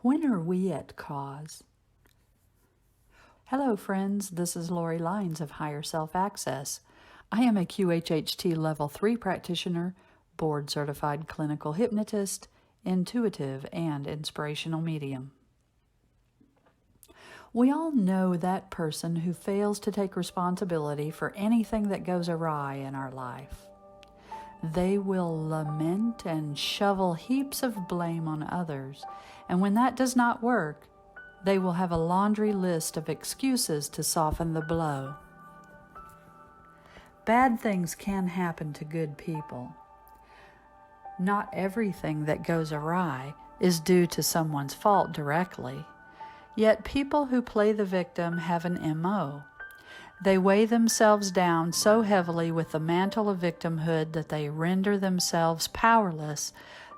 When are we at cause? Hello friends, this is Lori Lyons of Higher Self Access. I am a QHHT Level 3 practitioner, board-certified clinical hypnotist, intuitive, and inspirational medium. We all know that person who fails to take responsibility for anything that goes awry in our life. They will lament and shovel heaps of blame on others, and when that does not work, they will have a laundry list of excuses to soften the blow. Bad things can happen to good people. Not everything that goes awry is due to someone's fault directly, yet people who play the victim have an MO. They weigh themselves down so heavily with the mantle of victimhood that they render themselves powerless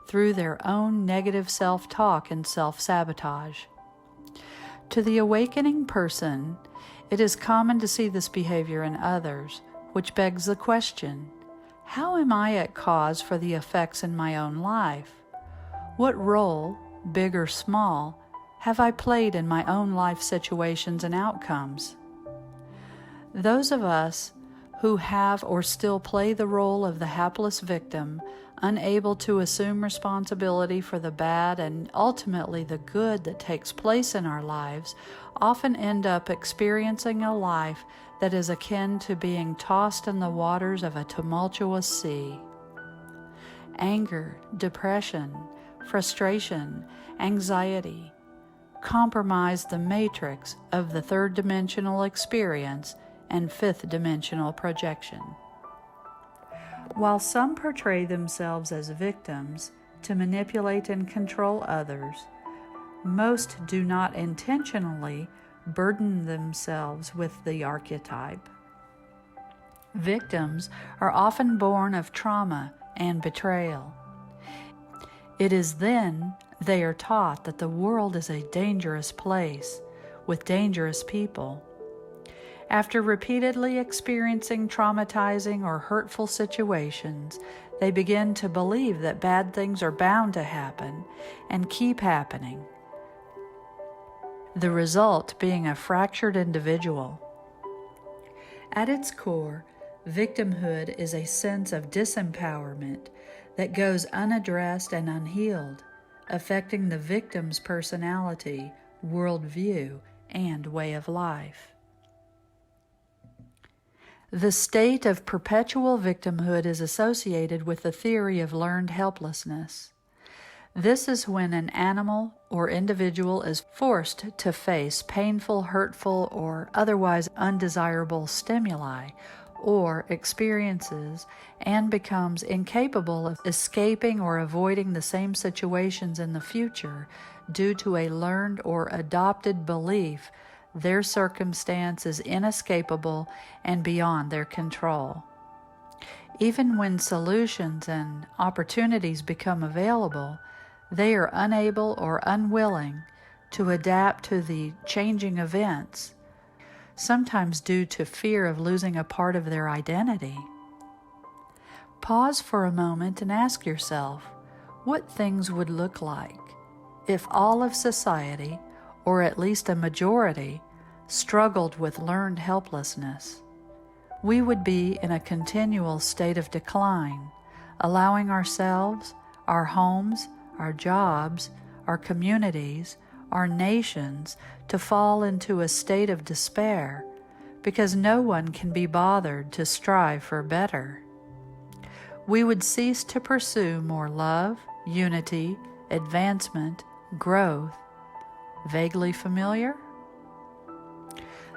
through their own negative self-talk and self-sabotage. To the awakening person, it is common to see this behavior in others, which begs the question, how am I at cause for the effects in my own life? What role, big or small, have I played in my own life situations and outcomes? Those of us who have or still play the role of the hapless victim, unable to assume responsibility for the bad and ultimately the good that takes place in our lives, often end up experiencing a life that is akin to being tossed in the waters of a tumultuous sea. Anger, depression, frustration, anxiety compromise the matrix of the third-dimensional experience and fifth-dimensional projection. While some portray themselves as victims to manipulate and control others, most do not intentionally burden themselves with the archetype. Victims are often born of trauma and betrayal. It is then they are taught that the world is a dangerous place with dangerous people. After repeatedly experiencing traumatizing or hurtful situations, they begin to believe that bad things are bound to happen and keep happening, the result being a fractured individual. At its core, victimhood is a sense of disempowerment that goes unaddressed and unhealed, affecting the victim's personality, worldview, and way of life. The state of perpetual victimhood is associated with the theory of learned helplessness. This is when an animal or individual is forced to face painful, hurtful, or otherwise undesirable stimuli or experiences and becomes incapable of escaping or avoiding the same situations in the future due to a learned or adopted belief their circumstance is inescapable and beyond their control. Even when solutions and opportunities become available, they are unable or unwilling to adapt to the changing events, sometimes due to fear of losing a part of their identity. Pause for a moment and ask yourself what things would look like if all of society, or at least a majority, struggled with learned helplessness. We would be in a continual state of decline, allowing ourselves, our homes, our jobs, our communities, our nations to fall into a state of despair because no one can be bothered to strive for better. We would cease to pursue more love, unity, advancement, growth. Vaguely familiar?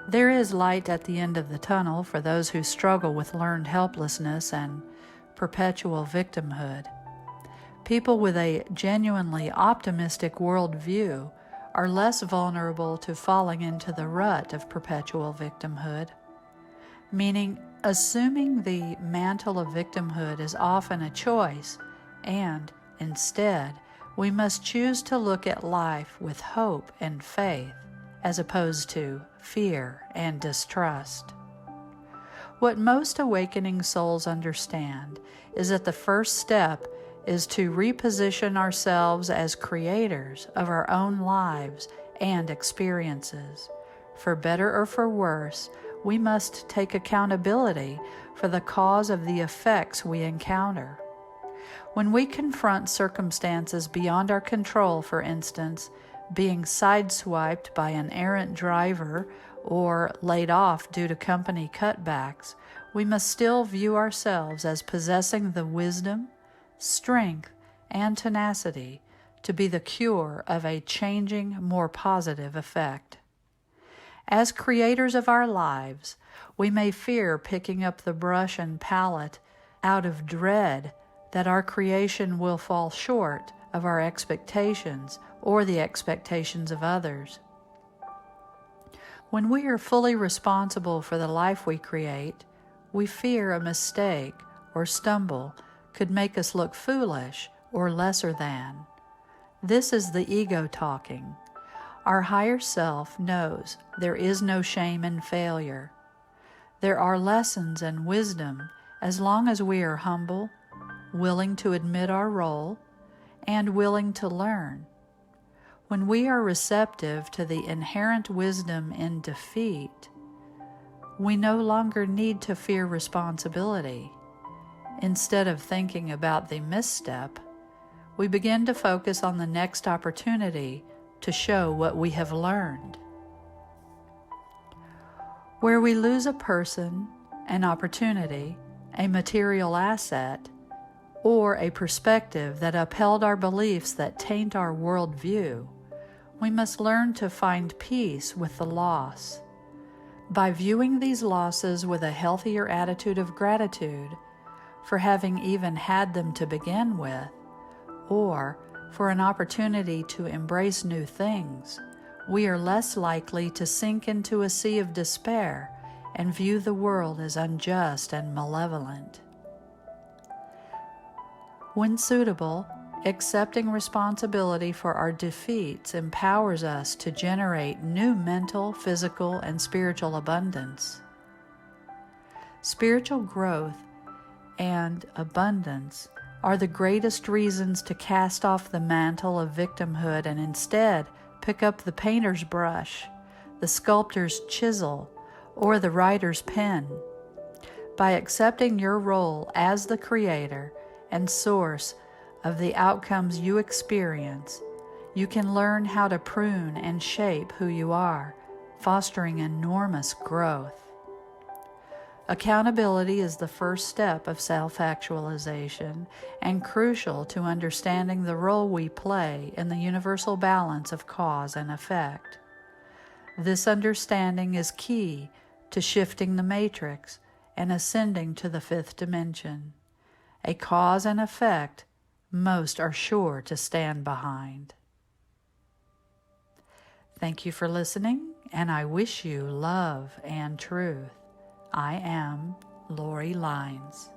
There is light at the end of the tunnel for those who struggle with learned helplessness and perpetual victimhood. People with a genuinely optimistic worldview are less vulnerable to falling into the rut of perpetual victimhood, meaning assuming the mantle of victimhood is often a choice, and instead, we must choose to look at life with hope and faith, as opposed to fear and distrust. What most awakening souls understand is that the first step is to reposition ourselves as creators of our own lives and experiences. For better or for worse, we must take accountability for the cause of the effects we encounter. When we confront circumstances beyond our control, for instance, being sideswiped by an errant driver or laid off due to company cutbacks, we must still view ourselves as possessing the wisdom, strength, and tenacity to be the cure of a changing, more positive effect. As creators of our lives, we may fear picking up the brush and palette out of dread that our creation will fall short of our expectations or the expectations of others. When we are fully responsible for the life we create, we fear a mistake or stumble could make us look foolish or lesser than. This is the ego talking. Our higher self knows there is no shame in failure. There are lessons and wisdom as long as we are humble, willing to admit our role, and willing to learn. When we are receptive to the inherent wisdom in defeat, we no longer need to fear responsibility. Instead of thinking about the misstep, we begin to focus on the next opportunity to show what we have learned. Where we lose a person, an opportunity, a material asset, or a perspective that upheld our beliefs that taint our worldview, we must learn to find peace with the loss. By viewing these losses with a healthier attitude of gratitude for having even had them to begin with, or for an opportunity to embrace new things, we are less likely to sink into a sea of despair and view the world as unjust and malevolent. When suitable, accepting responsibility for our defeats empowers us to generate new mental, physical, and spiritual abundance. Spiritual growth and abundance are the greatest reasons to cast off the mantle of victimhood and instead pick up the painter's brush, the sculptor's chisel, or the writer's pen. By accepting your role as the creator and source of the outcomes you experience, you can learn how to prune and shape who you are, fostering enormous growth. Accountability is the first step of self-actualization and crucial to understanding the role we play in the universal balance of cause and effect. This understanding is key to shifting the matrix and ascending to the fifth dimension, a cause and effect most are sure to stand behind. Thank you for listening, and I wish you love and truth. I am Lori Lines.